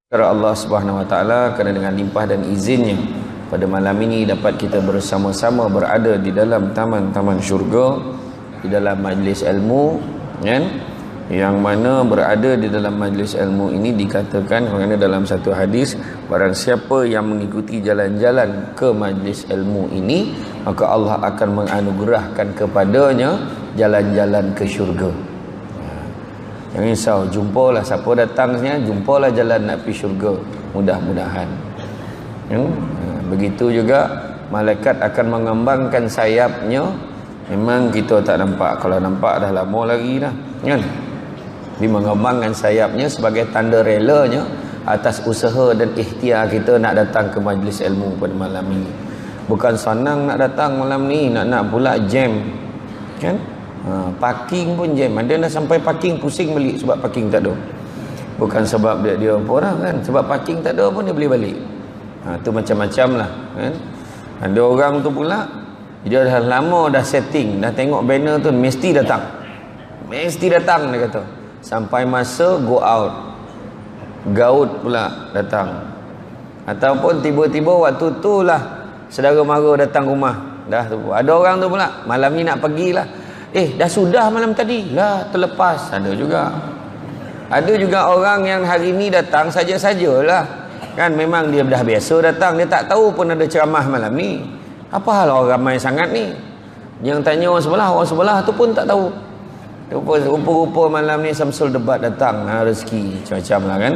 Kepada Allah Subhanahu Wa Taala, kerana dengan limpah dan izinnya pada malam ini dapat kita bersama-sama berada di dalam taman-taman syurga, di dalam majlis ilmu, kan? Yang mana berada di dalam majlis ilmu ini dikatakan kerana dalam satu hadis, barang siapa yang mengikuti jalan-jalan ke majlis ilmu ini, maka Allah akan menganugerahkan kepadanya jalan-jalan ke syurga. Jangan risau, jumpalah siapa datangnya, jumpalah jalan nak pergi syurga, mudah-mudahan. Begitu juga malaikat akan mengembangkan sayapnya. Memang kita tak nampak, kalau nampak dah lama lagi dah, kan? Dia mengembangkan sayapnya sebagai tanda relanya atas usaha dan ikhtiar kita nak datang ke majlis ilmu pada malam ini. Bukan senang nak datang malam ni, nak pula jam, kan? Parking pun jam. Ada dah sampai parking pusing balik sebab parking tak ada. Bukan sebab dia apa orang, kan? Sebab parking tak ada pun dia boleh balik. Tu macam-macam lah, kan? Ada orang tu pula dia dah lama dah setting, dah tengok banner tu mesti datang. Mesti datang dia kata. Sampai masa go out, gaut pula datang. Ataupun tiba-tiba waktu tu lah saudara mara datang rumah. Dah tu. Ada orang tu pula malam ni nak pergilah. Dah sudah malam tadi lah, terlepas. Ada juga orang yang hari ni datang saja-sajalah, kan? Memang dia dah biasa datang, dia tak tahu pun ada ceramah malam ni. Apa hal orang ramai sangat ni? Yang tanya orang sebelah tu pun tak tahu. Rupa-rupa malam ni Samsul Debat datang, rezeki macam-macam lah, kan?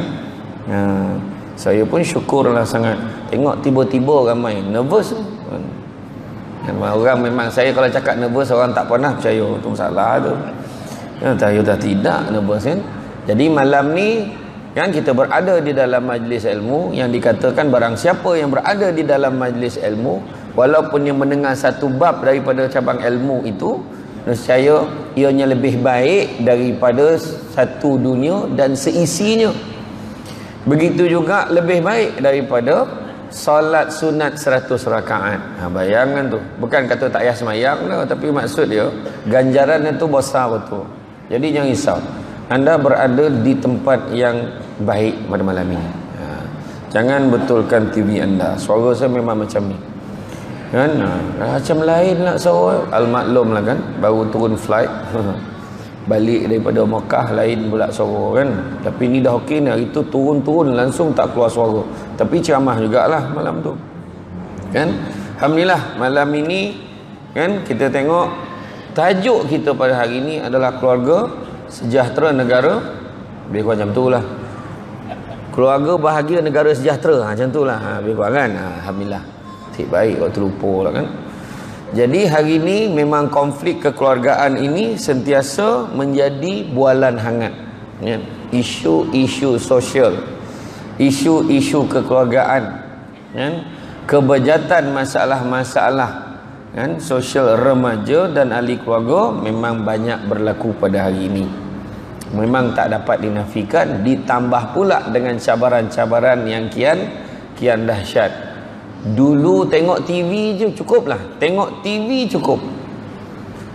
Saya pun syukurlah sangat tengok tiba-tiba ramai. Nervous orang memang, saya kalau cakap nervous orang tak pernah percaya, tu salah tu. Saya dah tidak nervous, kan? Jadi malam ni kan kita berada di dalam majlis ilmu yang dikatakan barang siapa yang berada di dalam majlis ilmu walaupun yang mendengar satu bab daripada cabang ilmu itu, nescaya ianya lebih baik daripada satu dunia dan seisinya. Begitu juga lebih baik daripada solat sunat 100 rakaat. Bayangan tu. Bukan kata tak payah semayang dah, tapi maksud dia ganjarannya tu besar betul. Jadi jangan risau, anda berada di tempat yang baik pada malam ini. Jangan betulkan TV anda. Suara saya memang macam ni, kan? Macam lain lah suara. Al-maklum lah, kan? Baru turun flight balik daripada Mekah, lain pula suara, kan? Tapi ni dah okey ni. Hari tu turun langsung tak keluar suara, tapi ceramah jugalah malam tu, kan? Alhamdulillah malam ini, kan, kita tengok tajuk kita pada hari ini adalah keluarga sejahtera negara. Lebih kurang macam tu lah. Keluarga bahagia negara sejahtera, macam tu lah, lebih kurang, kan? Alhamdulillah. Cik baik waktu lupa lah, kan? Jadi hari ini memang konflik kekeluargaan ini sentiasa menjadi bualan hangat, ya? Isu-isu sosial, isu-isu kekeluargaan, ya? Kebejatan masalah-masalah, kan, sosial remaja dan ahli keluarga memang banyak berlaku pada hari ini. Memang tak dapat dinafikan, ditambah pula dengan cabaran-cabaran yang kian dahsyat. Dulu tengok TV je cukuplah. Tengok TV cukup.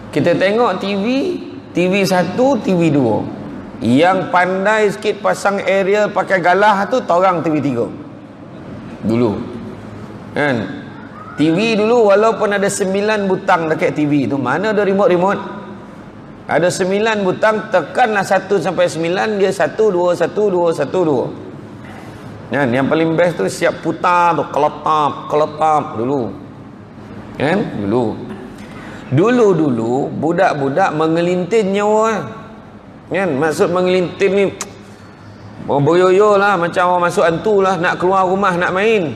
Kita tengok TV 1, TV 2. Yang pandai sikit pasang aerial pakai galah tu torang TV 3. Dulu, kan? TV dulu walaupun ada 9 butang dekat TV tu, mana ada remote. Ada 9 butang, tekanlah 1 sampai 9, dia 1 2 1 2 1 2. Yang paling best tu siap putar tu, keletap dulu, kan? Dulu budak-budak mengelintin nyawa, kan? Maksud mengelintin ni beryoyo lah, macam orang masuk hantu lah, nak keluar rumah nak main.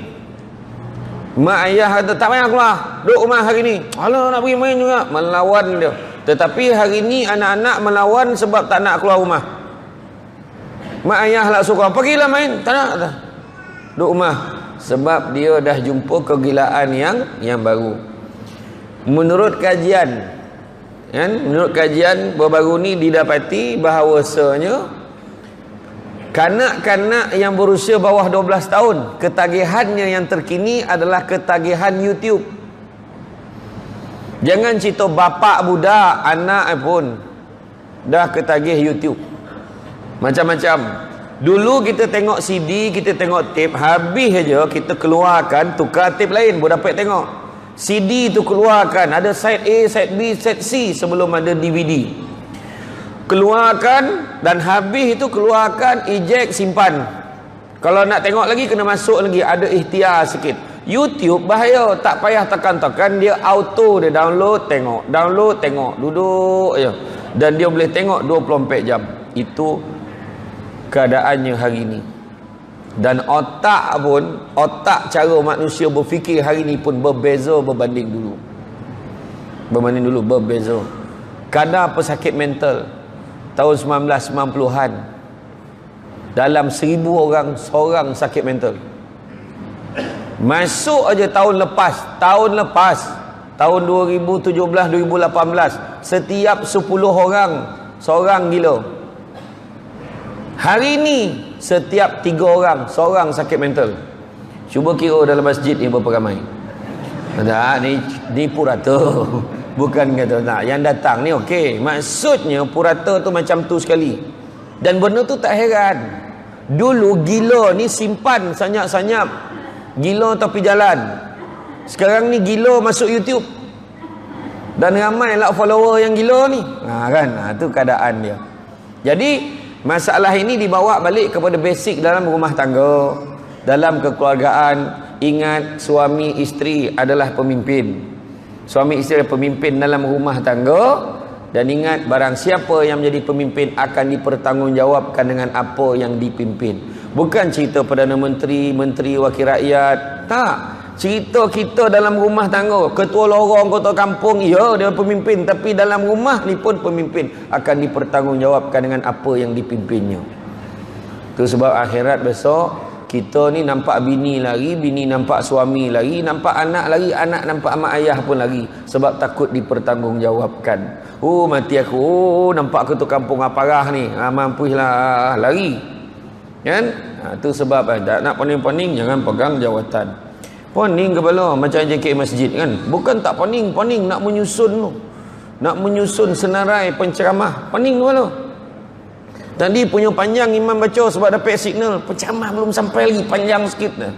Mak ayah kata tak payah keluar, duduk rumah hari ni. Alah, nak pergi main juga, melawan dia. Tetapi hari ni anak-anak melawan sebab tak nak keluar rumah. Mak ayah lah suruh, pergilah main, tak nak, duduk rumah. Sebab dia dah jumpa kegilaan yang baru. Menurut kajian, kan? Menurut kajian baru ni didapati bahawasanya kanak-kanak yang berusia bawah 12 tahun, ketagihannya yang terkini adalah ketagihan YouTube. Jangan cerita bapak budak, anak pun dah ketagih YouTube. Macam-macam. Dulu kita tengok CD, kita tengok tape, habis aja kita keluarkan, tukar tape lain, baru dapat tengok. CD tu keluarkan, ada side A, side B, side C sebelum ada DVD. Keluarkan, dan habis itu keluarkan, eject, simpan. Kalau nak tengok lagi, kena masuk lagi, ada ikhtiar sikit. YouTube bahaya, tak payah tekan-tekan, dia auto, dia download, tengok, duduk je. Dan dia boleh tengok 24 jam. Itu keadaannya hari ini. Dan otak cara manusia berfikir hari ini pun berbeza berbanding dulu. Berbeza. Kadar pesakit mental tahun 1990-an, dalam 1000 orang seorang sakit mental. Masuk aja tahun lepas, tahun 2017-2018, setiap 10 orang seorang gila. Hari ini setiap 3 orang seorang sakit mental. Cuba kira dalam masjid ni berapa ramai? Tak, ni purata. Bukan kata tak, yang datang ni okey. Maksudnya purata tu macam tu sekali. Dan benda tu tak heran. Dulu gila ni simpan senyap-senyap, gila tepi jalan. Sekarang ni gila masuk YouTube. Dan ramailah follower yang gila ni. Kan? Tu keadaan dia. Jadi masalah ini dibawa balik kepada basic dalam rumah tangga, dalam kekeluargaan. Ingat, suami isteri adalah pemimpin. Suami isteri adalah pemimpin dalam rumah tangga. Dan ingat, barang siapa yang menjadi pemimpin akan dipertanggungjawabkan dengan apa yang dipimpin. Bukan cerita Perdana Menteri, Menteri Wakil Rakyat. Tak. Cerita kita dalam rumah tangga. Ketua lorong kota kampung, ya dia pemimpin. Tapi dalam rumah ni pun pemimpin akan dipertanggungjawabkan dengan apa yang dipimpinnya. Itu sebab akhirat besok, kita ni nampak bini lari, bini nampak suami lari, nampak anak lari, anak nampak mak ayah pun lari. Sebab takut dipertanggungjawabkan. Mati aku, nampak ketua kampung parah ni, mampulah lari. Kan? Itu sebab tak nak poning-poning, jangan pegang jawatan. Poning kepala macam JK masjid kan. Bukan tak poning nak menyusun tu. Nak menyusun senarai penceramah. Poning kepala. Tadi punya panjang imam baca sebab dapat signal. Penceramah belum sampai lagi, panjang sikit dah.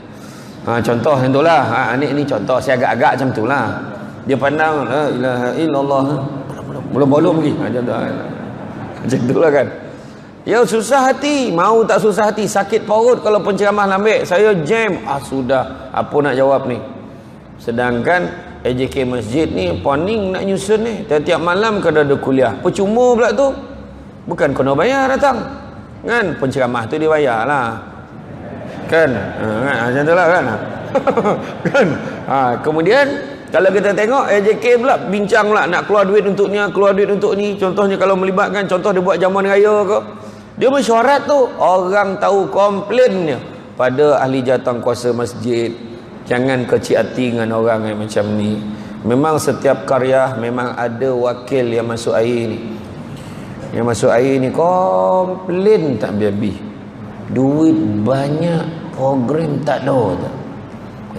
Contoh yang itulah. Ni contoh, saya agak-agak macam itulah. Dia pandang la ilaha illallah. Belum lagi. Macam itulah kan. Ya susah hati, mau tak susah hati, sakit perut kalau penceramah lambat, saya jam. Sudah, apa nak jawab ni? Sedangkan AJK masjid ni poning nak nyusun ni, tiap-tiap malam kena ada kuliah. Percuma pula tu. Bukan kena bayar datang. Kan penceramah tu dia bayar lah. Kan? Macam itulah kan. Kan? Kemudian kalau kita tengok AJK pula bincang pula nak keluar duit untuk ni, keluar duit untuk ni. Contohnya kalau melibatkan, contoh dia buat jamuan raya ke, dia mesyuarat tu, orang tahu komplainnya pada ahli jawatankuasa masjid. Jangan kecil hati dengan orang yang macam ni. Memang setiap karya memang ada wakil yang masuk air ni. Yang masuk air ni komplain tak habis-habis. Duit banyak, program tak ada.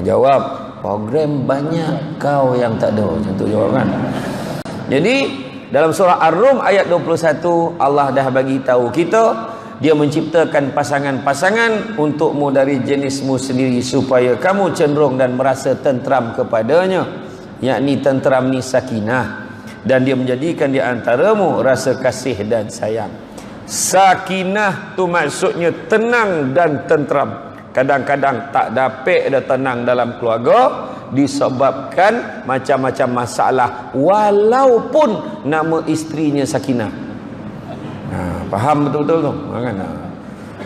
Jawab, program banyak, kau yang tak ada. Macam tu jawapan. Jadi dalam surah Ar-Rum ayat 21, Allah dah bagi tahu kita, dia menciptakan pasangan-pasangan untukmu dari jenismu sendiri supaya kamu cenderung dan merasa tentram kepadanya, yakni tentram ni sakinah. Dan dia menjadikan di antaramu rasa kasih dan sayang. Sakinah tu maksudnya tenang dan tentram. Kadang-kadang tak dapat ada tenang dalam keluarga disebabkan macam-macam masalah, walaupun nama isterinya Sakinah. Faham betul-betul tu?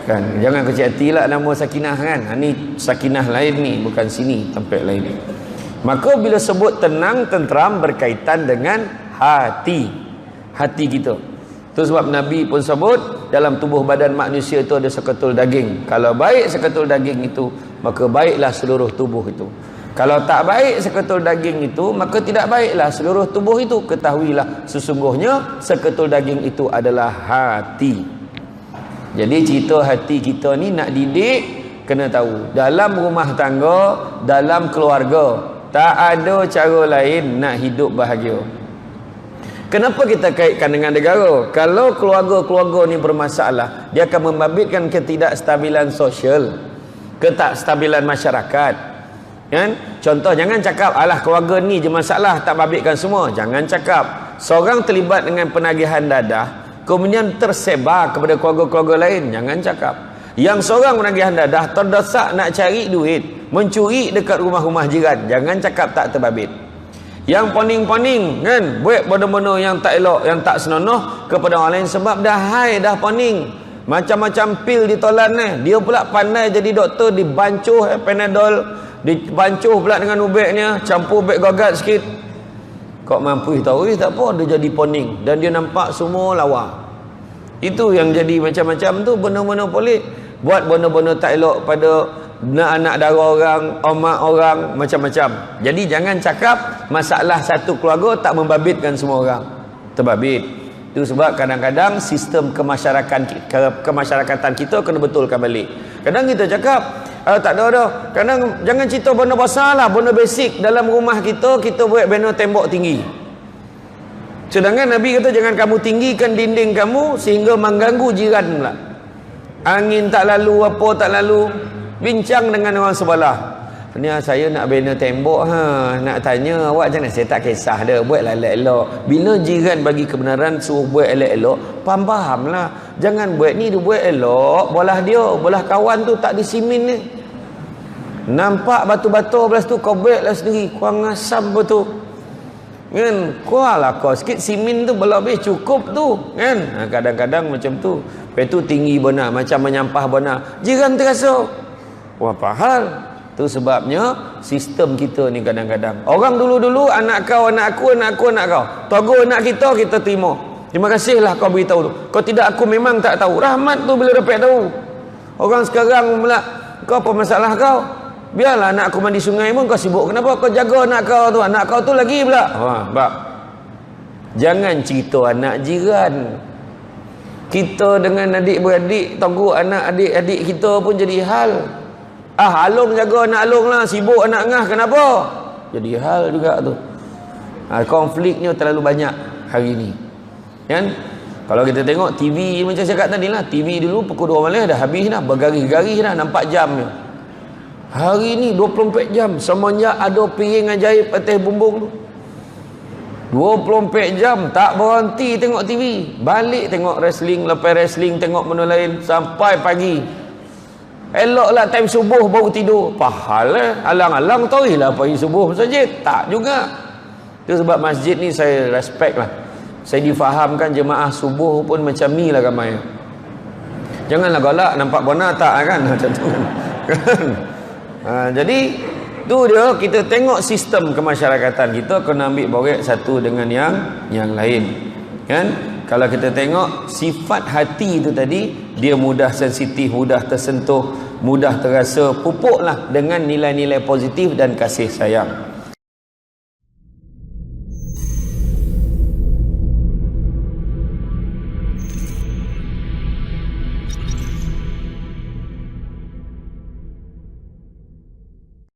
Kan? Jangan kecil hatilah nama Sakinah kan. Ni Sakinah lain ni, bukan sini, tempat lain ni. Maka bila sebut tenang, tentram berkaitan dengan hati kita. Itu sebab Nabi pun sebut dalam tubuh badan manusia itu ada seketul daging. Kalau baik seketul daging itu, maka baiklah seluruh tubuh itu. Kalau tak baik seketul daging itu, maka tidak baiklah seluruh tubuh itu. Ketahuilah sesungguhnya seketul daging itu adalah hati. Jadi cerita hati kita ni nak didik, kena tahu dalam rumah tangga, dalam keluarga, tak ada cara lain nak hidup bahagia. Kenapa kita kaitkan dengan negara? Kalau keluarga-keluarga ni bermasalah, dia akan membabitkan ketidakstabilan sosial, ketidakstabilan masyarakat. Kan? Contoh, jangan cakap alah keluarga ni je masalah, tak babitkan semua. Jangan cakap. Seorang terlibat dengan penagihan dadah, kemudian tersebar kepada keluarga-keluarga lain. Jangan cakap. Yang seorang penagihan dadah terdesak nak cari duit, mencuri dekat rumah-rumah jiran. Jangan cakap tak terbabit. Yang poning-poning kan, buat benda-benda yang tak elok, yang tak senonoh kepada orang lain sebab dah high, dah poning. Macam-macam pil ditolan dia pula pandai jadi doktor, dibancuh Panadol, dibancuh pula dengan ubeknya, campur ubek gagat sikit. Kau mampu tahu tak apa, dia jadi poning dan dia nampak semua lawa. Itu yang jadi macam-macam tu, benda-benda pelik, buat benda-benda tak elok pada anak dara orang, omak orang, macam-macam. Jadi jangan cakap masalah satu keluarga tak membabitkan semua orang. Terbabit. Itu sebab kadang-kadang sistem kemasyarakatan kita kena betulkan balik. Kadang kita cakap tak ada dah. Kadang jangan cerita benda besar lah, benda basic dalam rumah kita buat bina tembok tinggi. Sedangkan Nabi kata jangan kamu tinggikan dinding kamu sehingga mengganggu jiran pula. Angin tak lalu, apa tak lalu. Bincang dengan orang sebelah. Ni saya nak bina tembok nak tanya awak jangan, saya tak kisah dah, buatlah elok-elok. Bila jiran bagi kebenaran suruh buat elok-elok, faham-fahamlah. Jangan buat ni dia buat elok, bolah dia, bolah kawan tu tak disimin ni. Nampak batu-batu belas tu kau buatlah sendiri, kurang asam betul. Kan? Kualah kau sikit simin tu belum habis cukup tu, kan? Kadang-kadang macam tu. Lepas tu tinggi benar, macam menyampah benar. Jiran terasa. Wah, pahal. Tu sebabnya sistem kita ni kadang-kadang. Orang dulu-dulu anak kau, anak aku, anak aku, anak kau. Togo anak kita terima. Terima kasihlah kau beritahu tu. Kau tidak, aku memang tak tahu. Rahmat tu bila dapat tahu. Orang sekarang pula, kau apa masalah kau? Biarlah anak aku mandi sungai pun kau sibuk. Kenapa kau jaga anak kau tu? Anak kau tu lagi pula. Bab. Jangan cerita anak jiran. Kita dengan adik-beradik, togo anak adik-adik kita pun jadi hal. Alung jaga anak Alung lah, sibuk anak ngah, kenapa? Jadi hal juga tu. Konfliknya terlalu banyak hari ni. Kan? Kalau kita tengok TV macam saya kata tadi lah, TV dulu pukul 2 malam dah habis dah, bergaris-garis dah, nampak jamnya. Hari ni 24 jam, semenjak ada piring ajaib atas bumbung tu. 24 jam tak berhenti tengok TV. Balik tengok wrestling, lepas wrestling tengok benda lain sampai pagi. Eloklah time subuh baru tidur. Pahal alang-alang tahu lah pergi subuh masjid. Tak juga. Itu sebab masjid ni saya respect lah. Saya difahamkan jemaah subuh pun macam ni lah ramai. Janganlah galak nampak bona tak kan. Macam tu kan. Jadi tu dia, kita tengok sistem kemasyarakatan kita kena ambil borek satu dengan yang lain. Kan? Kalau kita tengok sifat hati itu tadi, dia mudah sensitif, mudah tersentuh, mudah terasa, pupuklah dengan nilai-nilai positif dan kasih sayang.